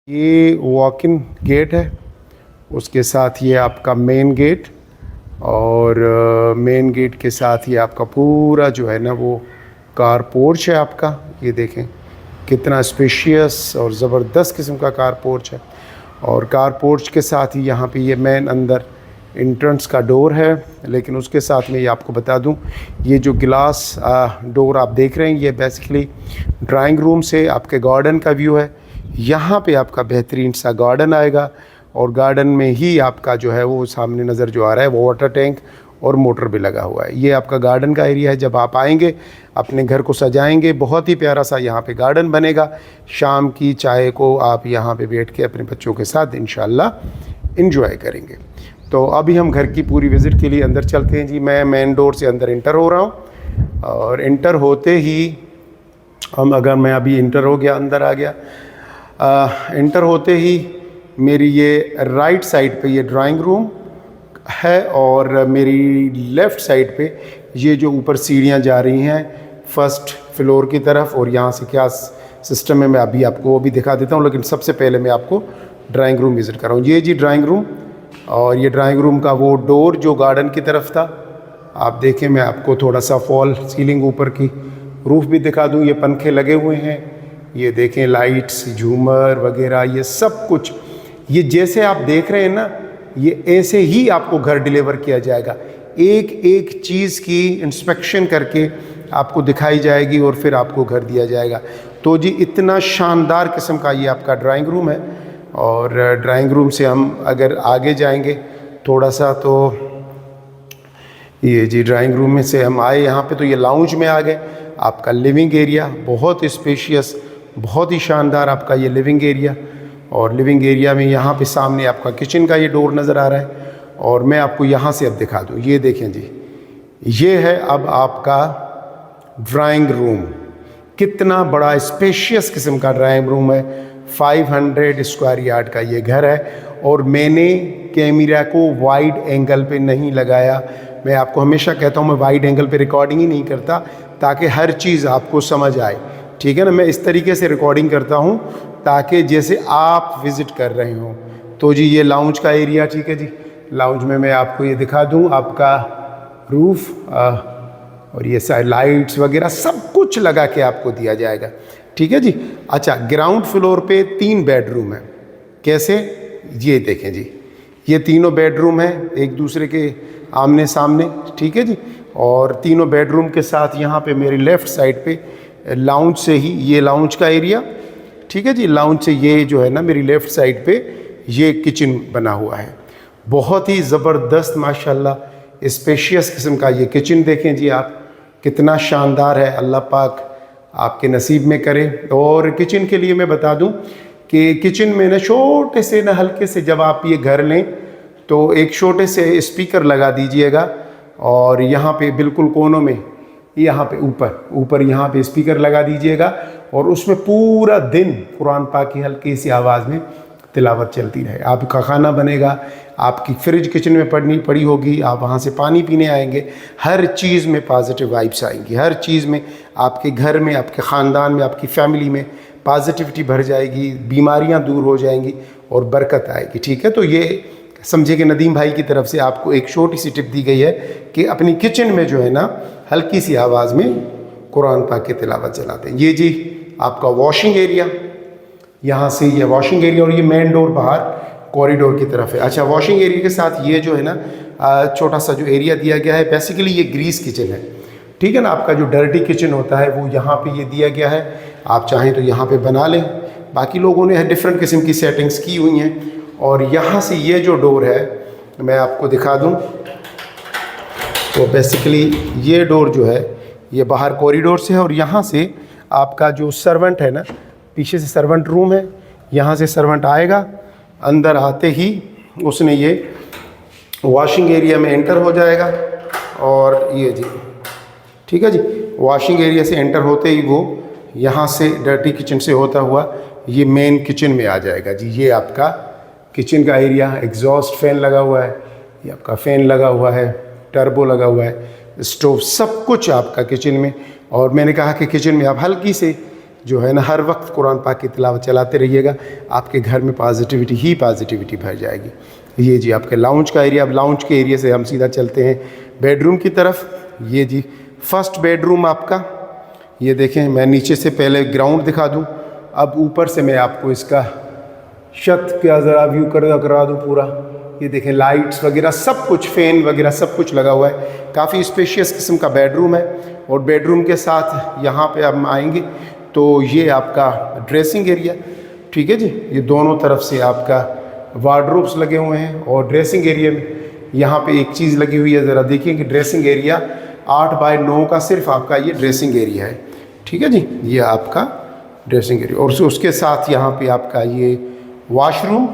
ये walk in gate है, उसके साथ ये आपका मेन गेट और मेन गेट के साथ ये आपका पूरा जो है ना वो कार पोर्च है आपका। ये देखें कितना स्पेशियस और ज़बरदस्त किस्म का कार पोर्च है। और कार पोर्च के साथ ही यहाँ पे ये मेन अंदर एंट्रेंस का डोर है। लेकिन उसके साथ में ये आपको बता दूँ, ये जो गिलास डोर आप देख रहे हैं ये बेसिकली ड्राइंग रूम से आपके गार्डन का व्यू है। यहाँ पे आपका बेहतरीन सा गार्डन आएगा और गार्डन में ही आपका जो है वो सामने नज़र जो आ रहा है वो वाटर टैंक और मोटर भी लगा हुआ है। ये आपका गार्डन का एरिया है। जब आप आएंगे अपने घर को सजाएंगे, बहुत ही प्यारा सा यहाँ पे गार्डन बनेगा। शाम की चाय को आप यहाँ पे बैठ के अपने बच्चों के साथ इंशाल्लाह इंजॉय करेंगे। तो अभी हम घर की पूरी विज़िट के लिए अंदर चलते हैं जी। मैं मेन डोर से अंदर इंटर हो रहा हूँ और इंटर होते ही मैं अभी इंटर हो गया, अंदर आ गया। इंटर होते ही मेरी ये राइट साइड पे ये ड्राइंग रूम है और मेरी लेफ़्ट साइड पे ये जो ऊपर सीढ़ियाँ जा रही हैं फर्स्ट फ्लोर की तरफ। और यहाँ से क्या सिस्टम है मैं अभी आपको वो भी दिखा देता हूँ, लेकिन सबसे पहले मैं आपको ड्राइंग रूम विज़िट कर रहा हूँ। ये जी ड्राइंग रूम, और ये ड्राइंग रूम का वो डोर जो गार्डन की तरफ था आप देखें। मैं आपको थोड़ा सा फॉल सीलिंग ऊपर की रूफ़ भी दिखा दूँ। ये पंखे लगे हुए हैं, ये देखें लाइट्स, झूमर वगैरह, ये सब कुछ ये जैसे आप देख रहे हैं ना, ये ऐसे ही आपको घर डिलीवर किया जाएगा। एक एक चीज़ की इंस्पेक्शन करके आपको दिखाई जाएगी और फिर आपको घर दिया जाएगा। तो जी इतना शानदार किस्म का ये आपका ड्राइंग रूम है। और ड्राइंग रूम से हम अगर आगे जाएंगे थोड़ा सा, तो ये जी ड्राइंग रूम में से हम आए यहाँ पे, तो ये लाउंज में आ गए। आपका लिविंग एरिया बहुत स्पेशियस, बहुत ही शानदार आपका ये लिविंग एरिया। और लिविंग एरिया में यहाँ पे सामने आपका किचन का ये डोर नज़र आ रहा है। और मैं आपको यहाँ से अब दिखा दूँ, ये देखें जी, ये है अब आपका ड्राइंग रूम। कितना बड़ा स्पेशियस किस्म का ड्राइंग रूम है। 500 स्क्वायर यार्ड का ये घर है। और मैंने कैमरा को वाइड एंगल पे नहीं लगाया। मैं आपको हमेशा कहता हूँ मैं वाइड एंगल पे रिकॉर्डिंग ही नहीं करता ताकि हर चीज़ आपको समझ आए, ठीक है ना। मैं इस तरीके से रिकॉर्डिंग करता हूँ ताकि जैसे आप विज़िट कर रहे हों। तो जी ये लाउंज का एरिया, ठीक है जी। लाउंज में मैं आपको ये दिखा दूँ, आपका रूफ़ और ये सारे लाइट्स वगैरह सब कुछ लगा के आपको दिया जाएगा, ठीक है जी। अच्छा, ग्राउंड फ्लोर पे 3 बेडरूम है। कैसे, ये देखें जी, ये तीनों बेडरूम हैं एक दूसरे के आमने सामने, ठीक है जी। और तीनों बेडरूम के साथ यहाँ पे मेरी लेफ़्ट साइड पे लाउंज से ही ये लाउंज का एरिया, ठीक है जी। लाउंज से ये जो है ना मेरी लेफ़्ट साइड पे ये किचन बना हुआ है। बहुत ही ज़बरदस्त माशाल्लाह स्पेशियस किस्म का ये किचन देखें जी आप, कितना शानदार है। अल्लाह पाक आपके नसीब में करे। और किचन के लिए मैं बता दूं कि किचन में ना छोटे से ना हल्के से जब आप ये घर लें तो एक छोटे से स्पीकर लगा दीजिएगा। और यहाँ पे बिल्कुल कोनों में यहाँ पे ऊपर यहाँ पे स्पीकर लगा दीजिएगा और उसमें पूरा दिन कुरान पाक की हल्की सी आवाज़ में तिलावत चलती रहे। आपका खाना बनेगा, आपकी फ्रिज किचन में पड़ी होगी, आप वहाँ से पानी पीने आएंगे, हर चीज़ में पॉजिटिव वाइब्स आएंगी। हर चीज़ में आपके घर में, आपके ख़ानदान में, आपकी फ़ैमिली में पॉजिटिविटी भर जाएगी, बीमारियाँ दूर हो जाएंगी और बरकत आएगी, ठीक है। तो ये समझे कि नदीम भाई की तरफ से आपको एक छोटी सी टिप दी गई है कि अपनी किचन में जो है ना हल्की सी आवाज़ में कुरान पाक की तिलावत चलाते हैं। ये जी आपका वॉशिंग एरिया, यहाँ से ये वॉशिंग एरिया और ये मेन डोर बाहर कॉरिडोर की तरफ है। अच्छा, वॉशिंग एरिया के साथ ये जो है ना छोटा सा जो एरिया दिया गया है, बेसिकली ये ग्रीस किचन है, ठीक है ना। आपका जो डर्टी किचन होता है वो यहाँ पे ये दिया गया है। आप चाहें तो यहाँ पे बना लें, बाकी लोगों ने डिफरेंट किस्म की सेटिंग्स की हुई हैं। और यहाँ से ये जो डोर है मैं आपको दिखा दूँ, तो बेसिकली ये डोर जो है ये बाहर कॉरिडोर से है। और यहाँ से आपका जो सर्वेंट है ना, पीछे से सर्वेंट रूम है, यहाँ से सर्वेंट आएगा, अंदर आते ही उसने ये वॉशिंग एरिया में एंटर हो जाएगा। और ये जी, ठीक है जी, वॉशिंग एरिया से एंटर होते ही वो यहाँ से डर्टी किचन से होता हुआ ये मेन किचन में आ जाएगा जी। ये आपका किचन का एरिया, एग्जॉस्ट फैन लगा हुआ है, ये आपका फ़ैन लगा हुआ है, टर्बो लगा हुआ है, स्टोव, सब कुछ आपका किचन में। और मैंने कहा कि किचन में आप हल्की से जो है ना हर वक्त कुरान पाक की तिलावत चलाते रहिएगा, आपके घर में पॉजिटिविटी ही पॉजिटिविटी भर जाएगी। ये जी आपके लाउंज का एरिया। अब लाउंज के एरिया से हम सीधा चलते हैं बेडरूम की तरफ। ये जी फर्स्ट बेडरूम आपका। ये देखें, मैं नीचे से पहले ग्राउंड दिखा दूं, अब ऊपर से मैं आपको इसका छत का ज़रा व्यू करा दूं पूरा। ये देखें लाइट्स वगैरह सब कुछ, फ़ैन वगैरह सब कुछ लगा हुआ है। काफ़ी स्पेशियस किस्म का बेडरूम है। और बेडरूम के साथ यहाँ पे हम आएंगे तो ये आपका ड्रेसिंग एरिया, ठीक है जी। ये दोनों तरफ से आपका वार्डरोब्स लगे हुए हैं। और ड्रेसिंग एरिया में यहाँ पे एक चीज़ लगी हुई है, ज़रा देखिए कि ड्रेसिंग एरिया 8 बाय 9 का सिर्फ आपका ये ड्रेसिंग एरिया है, ठीक है जी। ये आपका ड्रेसिंग एरिया और उसके साथ यहाँ पे आपका ये वॉशरूम।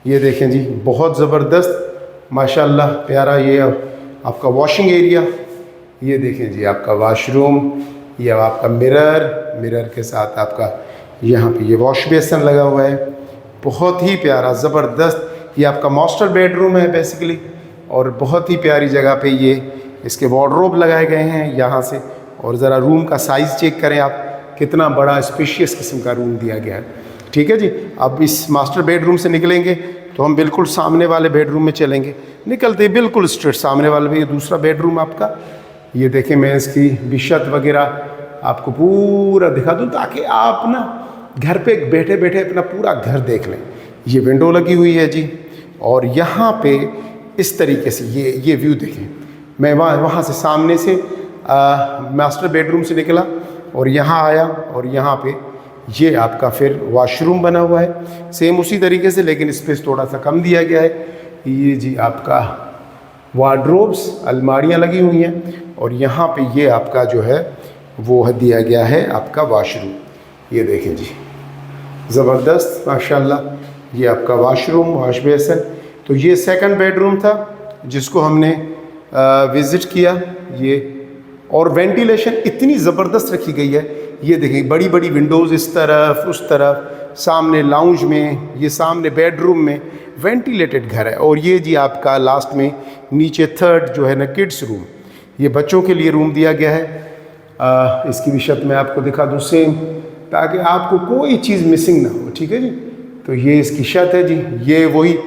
ये देखें जी बहुत ज़बरदस्त माशाल्लाह प्यारा ये आपका वॉशिंग एरिया। ये देखें जी आपका वॉशरूम। ये आपका मिरर के साथ आपका यहाँ पे ये वॉश बेसन लगा हुआ है, बहुत ही प्यारा ज़बरदस्त। ये आपका मास्टर बेडरूम है बेसिकली। और बहुत ही प्यारी जगह पे ये इसके वार्डरोब लगाए गए हैं यहाँ से। और ज़रा रूम का साइज़ चेक करें आप, कितना बड़ा स्पेशियस किस्म का रूम दिया गया है, ठीक है जी। अब इस मास्टर बेडरूम से निकलेंगे तो हम बिल्कुल सामने वाले बेडरूम में चलेंगे। निकलते बिल्कुल स्ट्रेट सामने वाले में ये दूसरा बेडरूम आपका। ये देखें, मैं इसकी बिशत वगैरह आपको पूरा दिखा दूँ ताकि आप ना घर पे बैठे बैठे अपना पूरा घर देख लें। ये विंडो लगी हुई है जी। और यहाँ पे इस तरीके से ये व्यू देखें। मैं वहाँ से सामने से मास्टर बेडरूम से निकला और यहाँ आया और यहाँ पे ये आपका फिर वॉशरूम बना हुआ है सेम उसी तरीके से, लेकिन स्पेस थोड़ा सा कम दिया गया है। ये जी आपका वार्डरोब्स, अलमारियाँ लगी हुई हैं। और यहाँ पे ये आपका जो है वो दिया गया है आपका वॉशरूम। ये देखें जी ज़बरदस्त माशाल्लाह। ये आपका वॉशरूम, वॉश बेसन। तो ये सेकंड बेडरूम था जिसको हमने विज़िट किया। ये और वेंटिलेशन इतनी ज़बरदस्त रखी गई है। ये देखें बड़ी बड़ी विंडोज़ इस तरफ उस तरफ, सामने लाउंज में, ये सामने बेडरूम में वेंटिलेटेड घर है। और ये जी आपका लास्ट में नीचे थर्ड जो है ना किड्स रूम, ये बच्चों के लिए रूम दिया गया है। इसकी भी छत मैं आपको दिखा दूँ सेम, ताकि आपको कोई चीज़ मिसिंग ना हो, ठीक है जी। तो ये इसकी छत है जी। ये वही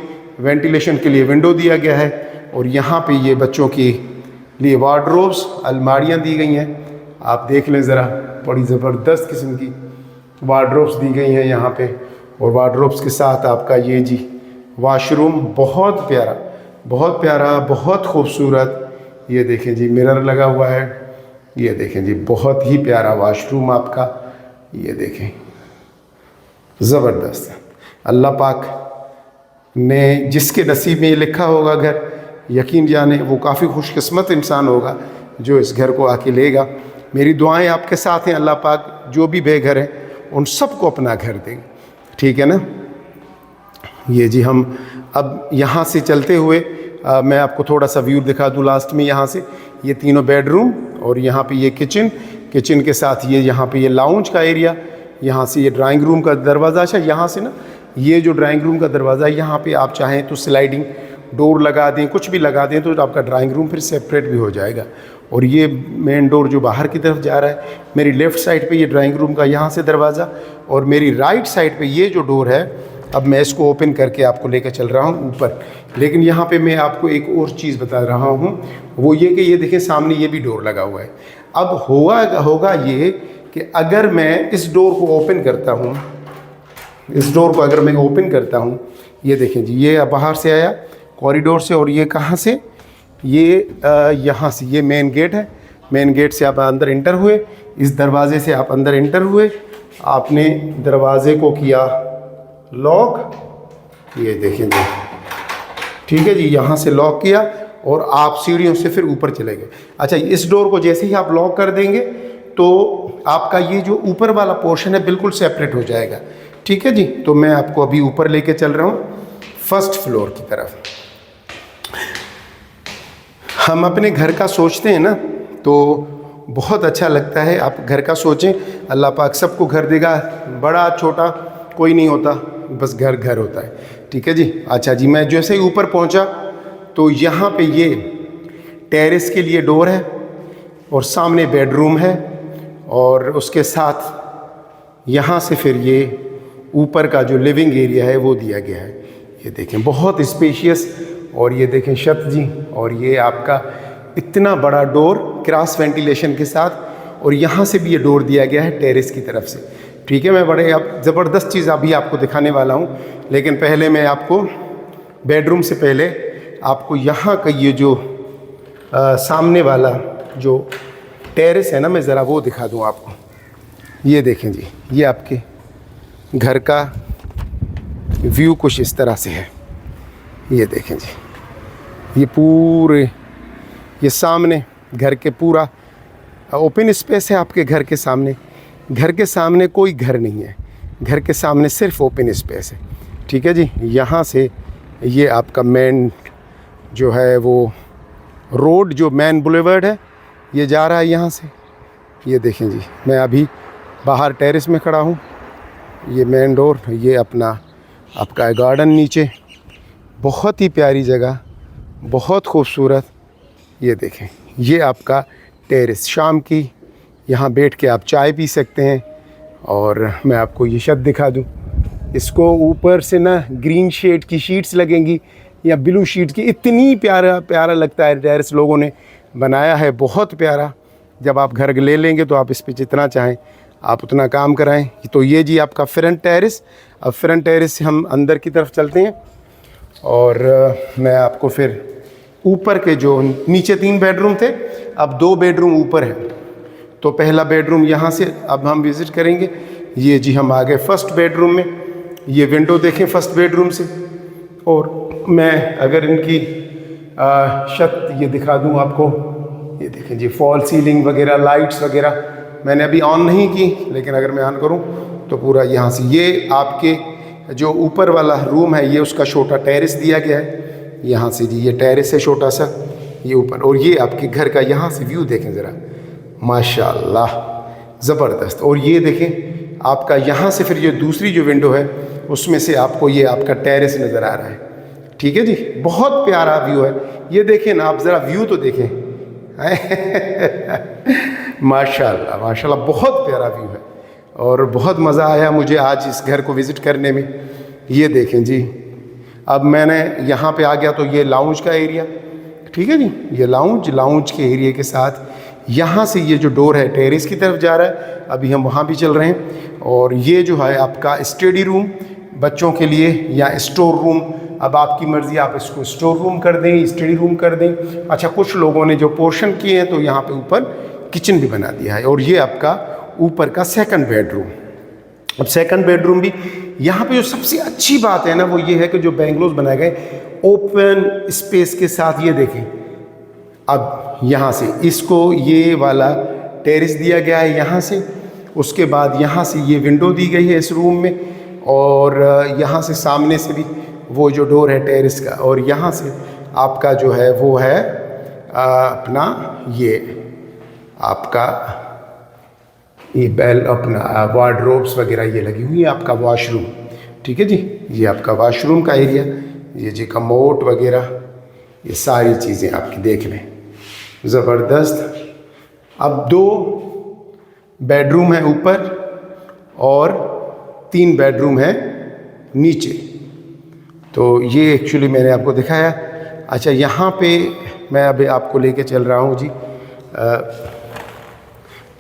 वेंटिलेशन के लिए विंडो दिया गया है। और यहाँ पे ये बच्चों के लिए वार्डरोब्स, अलमारियाँ दी गई हैं। आप देख लें ज़रा, बड़ी ज़बरदस्त किस्म की वार्डरोब्स दी गई हैं यहाँ पे। और वार्डरोब्स के साथ आपका ये जी वॉशरूम, बहुत प्यारा बहुत प्यारा बहुत खूबसूरत। ये देखें जी मिरर लगा हुआ है। ये देखें जी बहुत ही प्यारा वॉशरूम आपका। ये देखें ज़बरदस्त। अल्लाह पाक ने जिसके नसीब में ये लिखा होगा घर, यकीन जाने वो काफ़ी खुशकिस्मत इंसान होगा जो इस घर को आके लेगा। मेरी दुआएं आपके साथ हैं। अल्लाह पाक जो भी बेघर हैं उन सबको अपना घर देंगे, ठीक है ना। ये जी हम अब यहाँ से चलते हुए मैं आपको थोड़ा सा व्यू दिखा दूँ लास्ट में। यहाँ से ये तीनों बेडरूम और यहाँ पे ये किचन के साथ ये यहाँ पे ये लाउंज का एरिया। यहाँ से ये ड्राइंग रूम का दरवाज़ा। अच्छा, यहाँ से ना ये जो ड्राइंग रूम का दरवाज़ा है, यहाँ पे आप चाहें तो स्लाइडिंग डोर लगा दें, कुछ भी लगा दें, तो आपका ड्राइंग रूम फिर सेपरेट भी हो जाएगा। और ये मेन डोर जो बाहर की तरफ जा रहा है, मेरी लेफ़्ट साइड पे ये ड्राइंग रूम का यहाँ से दरवाज़ा, और मेरी राइट साइड पे ये जो डोर है, अब मैं इसको ओपन करके आपको लेकर चल रहा हूँ ऊपर। लेकिन यहाँ पे मैं आपको एक और चीज़ बता रहा हूँ, वो ये कि ये देखें सामने ये भी डोर लगा हुआ है। अब होगा ये कि अगर मैं इस डोर को ओपन करता हूँ, इस डोर को अगर मैं ओपन करता हूँ, ये देखें जी, ये बाहर से आया कॉरिडोर से, और ये कहाँ से, ये यहाँ से, ये मेन गेट है। मेन गेट से आप अंदर इंटर हुए, इस दरवाज़े से आप अंदर इंटर हुए, आपने दरवाज़े को किया लॉक, ये देखें जी, ठीक है जी, यहाँ से लॉक किया और आप सीढ़ियों से फिर ऊपर चले गए। अच्छा, इस डोर को जैसे ही आप लॉक कर देंगे तो आपका ये जो ऊपर वाला पोर्शन है बिल्कुल सेपरेट हो जाएगा, ठीक है जी। तो मैं आपको अभी ऊपर लेके चल रहा हूँ फर्स्ट फ्लोर की तरफ। हम अपने घर का सोचते हैं ना तो बहुत अच्छा लगता है। आप घर का सोचें, अल्लाह पाक सबको घर देगा, बड़ा छोटा कोई नहीं होता, बस घर घर होता है, ठीक है जी। अच्छा जी, मैं जैसे ही ऊपर पहुंचा तो यहाँ पे ये टेरेस के लिए डोर है और सामने बेडरूम है और उसके साथ यहाँ से फिर ये ऊपर का जो लिविंग एरिया है वो दिया गया है। ये देखें बहुत स्पेशियस, और ये देखें छत जी, और ये आपका इतना बड़ा डोर क्रॉस वेंटिलेशन के साथ, और यहाँ से भी ये डोर दिया गया है टेरेस की तरफ से। ठीक है, मैं बड़े अब ज़बरदस्त चीज़ अभी आपको दिखाने वाला हूँ, लेकिन पहले मैं आपको बेडरूम से पहले आपको यहाँ का ये जो सामने वाला जो टेरेस है ना, मैं ज़रा वो दिखा दूँ आपको। ये देखें जी, ये आपके घर का व्यू कुछ इस तरह से है। ये देखें जी, ये पूरे ये सामने घर के पूरा ओपन स्पेस है आपके घर के सामने। घर के सामने कोई घर नहीं है, घर के सामने सिर्फ ओपन स्पेस है। ठीक है जी, यहाँ से ये आपका मेन जो है वो रोड, जो मेन बुलेवर्ड है, ये जा रहा है यहाँ से। ये देखें जी, मैं अभी बाहर टेरेस में खड़ा हूँ। ये मेन डोर, ये अपना आपका गार्डन नीचे, बहुत ही प्यारी जगह, बहुत खूबसूरत। ये देखें, ये आपका टेरेस, शाम की यहाँ बैठ के आप चाय पी सकते हैं। और मैं आपको ये छत दिखा दूँ, इसको ऊपर से ना ग्रीन शेड की शीट्स लगेंगी या ब्लू शीट की, इतनी प्यारा लगता है। टेरेस लोगों ने बनाया है बहुत प्यारा। जब आप घर ले लेंगे तो आप इस पे जितना चाहें आप उतना काम कराएं। तो ये जी आपका फ्रंट टेरेस। अब फ्रंट टेरेस से हम अंदर की तरफ चलते हैं, और मैं आपको फिर ऊपर के जो नीचे 3 बेडरूम थे, अब 2 बेडरूम ऊपर है। तो पहला बेडरूम यहाँ से अब हम विज़िट करेंगे। ये जी हम आ गए फर्स्ट बेडरूम में। ये विंडो देखें फर्स्ट बेडरूम से, और मैं अगर इनकी छत ये दिखा दूँ आपको। ये देखें जी, फॉल सीलिंग वगैरह, लाइट्स वगैरह मैंने अभी ऑन नहीं की, लेकिन अगर मैं ऑन करूँ तो पूरा यहाँ से ये आपके जो ऊपर वाला रूम है, ये उसका छोटा टेरेस दिया गया है। यहाँ से जी ये टेरेस है छोटा सा, ये ऊपर, और ये आपके घर का यहाँ से व्यू देखें ज़रा, माशाल्लाह ज़बरदस्त। और ये देखें आपका यहाँ से फिर ये दूसरी जो विंडो है उसमें से आपको ये आपका टेरेस नज़र आ रहा है। ठीक है जी, बहुत प्यारा व्यू है। ये देखें ना आप, ज़रा व्यू तो देखें माशाल्लाह माशाल्लाह, बहुत प्यारा व्यू है, और बहुत मज़ा आया मुझे आज इस घर को विज़िट करने में। ये देखें जी, अब मैंने यहाँ पे आ गया तो ये लाउंज का एरिया। ठीक है जी, ये लाउंज के एरिया के साथ यहाँ से ये जो डोर है टेरेस की तरफ जा रहा है। अभी हम वहाँ भी चल रहे हैं। और ये जो है आपका स्टडी रूम बच्चों के लिए, या स्टोर रूम, अब आपकी मर्ज़ी, आप इसको स्टोर रूम कर दें, स्टडी रूम कर दें। अच्छा, कुछ लोगों ने जो पोर्शन किए हैं तो यहाँ पे ऊपर किचन भी बना दिया है। और ये आपका ऊपर का सेकंड बेडरूम। अब सेकंड बेडरूम भी यहाँ पे जो सबसे अच्छी बात है ना, वो ये है कि जो बेंगलोज बनाए गए ओपन स्पेस के साथ। ये देखें, अब यहाँ से इसको ये वाला टेरेस दिया गया है यहाँ से, उसके बाद यहाँ से ये विंडो दी गई है इस रूम में, और यहाँ से सामने से भी वो जो डोर है टेरेस का, और यहाँ से आपका जो है वो है अपना ये आपका ये बेल, अपना वार्डरोब्स वगैरह ये लगी हुई है, आपका वॉशरूम। ठीक है जी, ये आपका वॉशरूम का एरिया, ये जी कमोड वगैरह, ये सारी चीज़ें आपकी देख लें, ज़बरदस्त। अब 2 बेडरूम है ऊपर और 3 बेडरूम है नीचे। तो ये एक्चुअली मैंने आपको दिखाया। अच्छा, यहाँ पे मैं अभी आपको लेके चल रहा हूँ जी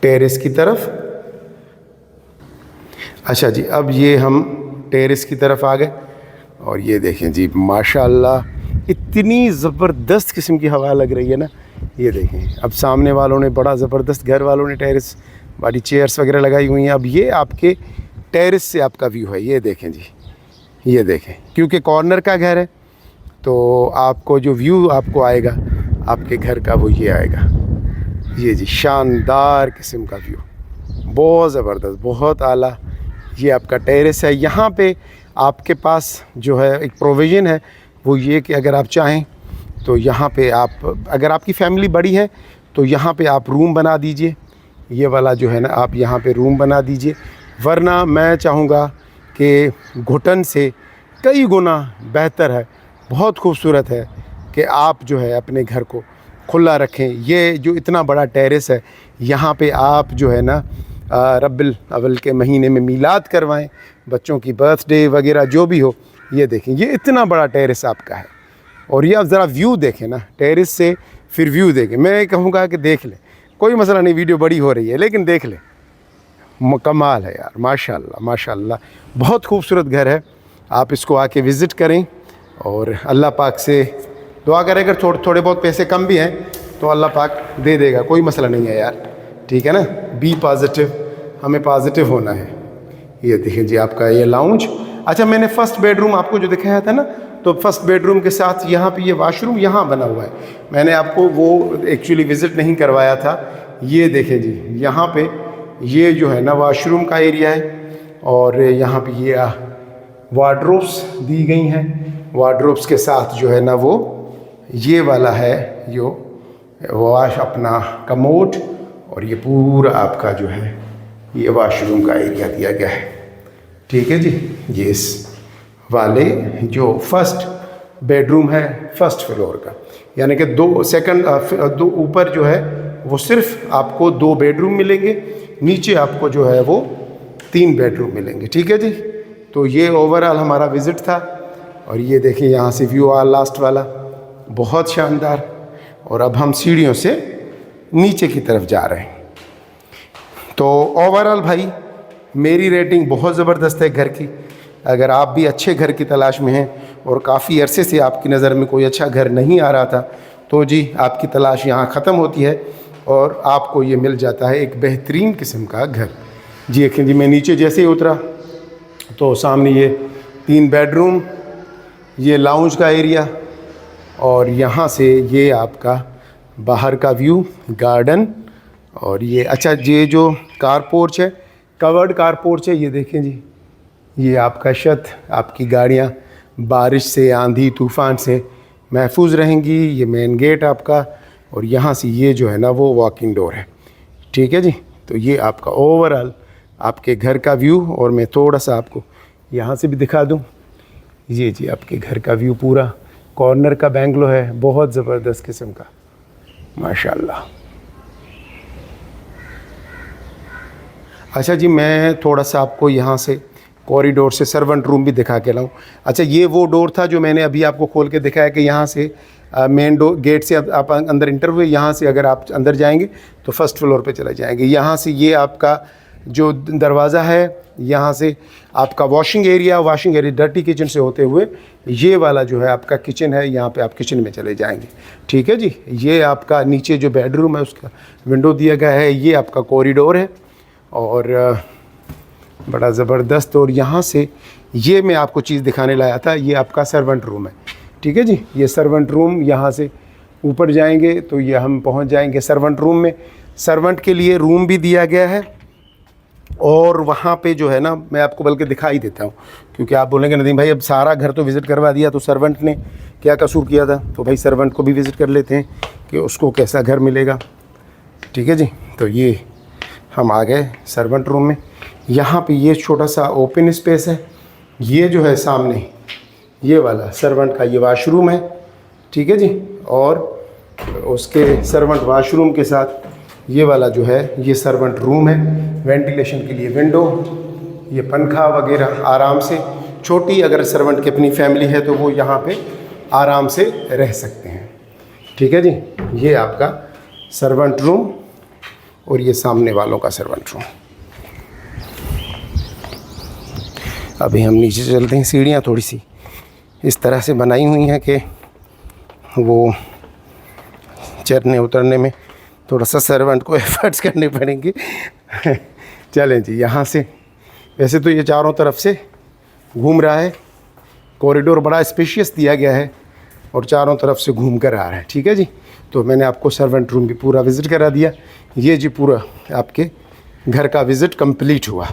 टेरेस की तरफ। अच्छा जी, अब ये हम टेरेस की तरफ आ गए, और ये देखें जी माशाल्लाह, इतनी ज़बरदस्त किस्म की हवा लग रही है ना। ये देखें, अब सामने वालों ने बड़ा ज़बरदस्त, घर वालों ने टेरेस वाली चेयर्स वगैरह लगाई हुई हैं। अब ये आपके टेरेस से आपका व्यू है। ये देखें जी, ये देखें, क्योंकि कॉर्नर का घर है तो आपको जो व्यू आपको आएगा आपके घर का वो ये आएगा। ये जी शानदार किस्म का व्यू, बहुत ज़बरदस्त, बहुत आला। ये आपका टेरेस है। यहाँ पे आपके पास जो है एक प्रोविज़न है, वो ये कि अगर आप चाहें तो यहाँ पे आप, अगर आपकी फैमिली बड़ी है तो यहाँ पे आप रूम बना दीजिए। ये वाला जो है ना, आप यहाँ पे रूम बना दीजिए। वरना मैं चाहूँगा कि घुटन से कई गुना बेहतर है, बहुत खूबसूरत है कि आप जो है अपने घर को खुला रखें। ये जो इतना बड़ा टेरेस है, यहाँ पे आप जो है ना रब्बिल अव्वल के महीने में मीलाद करवाएं, बच्चों की बर्थडे वगैरह जो भी हो। ये देखें, ये इतना बड़ा टेरेस आपका है। और ये आप ज़रा व्यू देखें ना, टेरेस से फिर व्यू देखें। मैं कहूँगा कि देख लें, कोई मसला नहीं, वीडियो बड़ी हो रही है लेकिन देख लें। कमाल है यार, माशाल्लाह माशाल्लाह, बहुत खूबसूरत घर है। आप इसको आके विज़िट करें और अल्लाह पाक से दुआ करें। अगर थोड़े बहुत पैसे कम भी हैं तो अल्लाह पाक दे देगा, कोई मसला नहीं है यार, ठीक है ना। बी पॉजिटिव, हमें पॉजिटिव होना है। ये देखिए जी आपका ये लाउंज। अच्छा, मैंने फ़र्स्ट बेडरूम आपको जो दिखाया था ना, तो फर्स्ट बेडरूम के साथ यहाँ पे ये वाशरूम यहाँ बना हुआ है। मैंने आपको वो एक्चुअली विज़िट नहीं करवाया था। ये देखें जी, यहाँ पे ये जो है ना वाशरूम का एरिया है और यहाँ पे ये वार्डरोब्स दी गई हैं। वार्डरोब्स के साथ जो है ना वो ये वाला है जो वाश अपना कमोड, और ये पूरा आपका जो है ये वाशरूम का एरिया दिया गया है, ठीक है जी। ये इस वाले जो फर्स्ट बेडरूम है फर्स्ट फ्लोर का, यानी कि दो ऊपर जो है वो सिर्फ आपको 2 बेडरूम मिलेंगे, नीचे आपको जो है वो 3 बेडरूम मिलेंगे, ठीक है जी। तो ये ओवरऑल हमारा विज़िट था। और ये देखिए यहाँ से व्यू लास्ट वाला बहुत शानदार। और अब हम सीढ़ियों से नीचे की तरफ जा रहे हैं। तो ओवरऑल भाई मेरी रेटिंग बहुत ज़बरदस्त है घर की। अगर आप भी अच्छे घर की तलाश में हैं और काफ़ी अरसे से आपकी नज़र में कोई अच्छा घर नहीं आ रहा था, तो जी आपकी तलाश यहाँ ख़त्म होती है और आपको ये मिल जाता है एक बेहतरीन किस्म का घर। जी देखें जी, मैं नीचे जैसे ही उतरा तो सामने ये 3 बेडरूम, ये लाउंज का एरिया, और यहाँ से ये आपका बाहर का व्यू, गार्डन। और ये अच्छा, ये जो कार पोर्च है, कवर्ड कार पोर्च है, ये देखें जी, ये आपका छत, आपकी गाड़ियाँ बारिश से, आंधी तूफ़ान से महफूज रहेंगी। ये मेन गेट आपका, और यहाँ से ये जो है ना वो वॉकिंग डोर है, ठीक है जी। तो ये आपका ओवरऑल आपके घर का व्यू। और मैं थोड़ा सा आपको यहाँ से भी दिखा दूँ। ये जी आपके घर का व्यू, पूरा कॉर्नर का बेंगलो है, बहुत ज़बरदस्त किस्म का, माशाल्लाह। अच्छा जी, मैं थोड़ा सा आपको यहाँ से कॉरिडोर से सर्वेंट रूम भी दिखा के लाऊं। अच्छा, ये वो डोर था जो मैंने अभी आपको खोल के दिखाया कि यहाँ से मेन डोर गेट से आप अंदर इंटर हुए, यहाँ से अगर आप अंदर जाएंगे तो फर्स्ट फ्लोर पे चले जाएंगे। यहाँ से ये आपका जो दरवाज़ा है, यहाँ से आपका वॉशिंग एरिया डर्टी किचन से होते हुए ये वाला जो है आपका किचन है, यहाँ पे आप किचन में चले जाएंगे, ठीक है जी। ये आपका नीचे जो बेडरूम है उसका विंडो दिया गया है, ये आपका कॉरिडोर है और बड़ा ज़बरदस्त। और यहाँ से ये मैं आपको चीज़ दिखाने लाया था, ये आपका सर्वेंट रूम है, ठीक है जी। ये सर्वेंट रूम, यहाँ से ऊपर जाएंगे तो ये हम पहुँच जाएंगे सर्वेंट रूम में। सर्वेंट के लिए रूम भी दिया गया है और वहाँ पे जो है ना, मैं आपको बल्कि दिखा ही देता हूँ, क्योंकि आप बोलेंगे नदीम भाई अब सारा घर तो विज़िट करवा दिया, तो सर्वेंट ने क्या कसूर किया था। तो भाई सर्वेंट को भी विज़िट कर लेते हैं कि उसको कैसा घर मिलेगा, ठीक है जी। तो ये हम आ गए सर्वेंट रूम में। यहाँ पे ये छोटा सा ओपन स्पेस है, ये जो है सामने ये वाला सर्वेंट का ये वाशरूम है, ठीक है जी। और उसके सर्वेंट वाशरूम के साथ ये वाला जो है ये सर्वेंट रूम है, वेंटिलेशन के लिए विंडो, ये पंखा वगैरह आराम से, छोटी अगर सर्वेंट की अपनी फैमिली है तो वो यहाँ पे आराम से रह सकते हैं, ठीक है जी। ये आपका सर्वेंट रूम और ये सामने वालों का सर्वेंट रूम। अभी हम नीचे चलते हैं। सीढ़ियाँ थोड़ी सी इस तरह से बनाई हुई हैं कि वो चढ़ने उतरने में थोड़ा सा सर्वेंट को एफर्ट्स करने पड़ेंगे। चलें जी, यहाँ से वैसे तो ये चारों तरफ से घूम रहा है, कॉरिडोर बड़ा स्पेशियस दिया गया है और चारों तरफ से घूम कर आ रहा है, ठीक है जी। तो मैंने आपको सर्वेंट रूम भी पूरा विज़िट करा दिया। ये जी पूरा आपके घर का विज़िट कंप्लीट हुआ।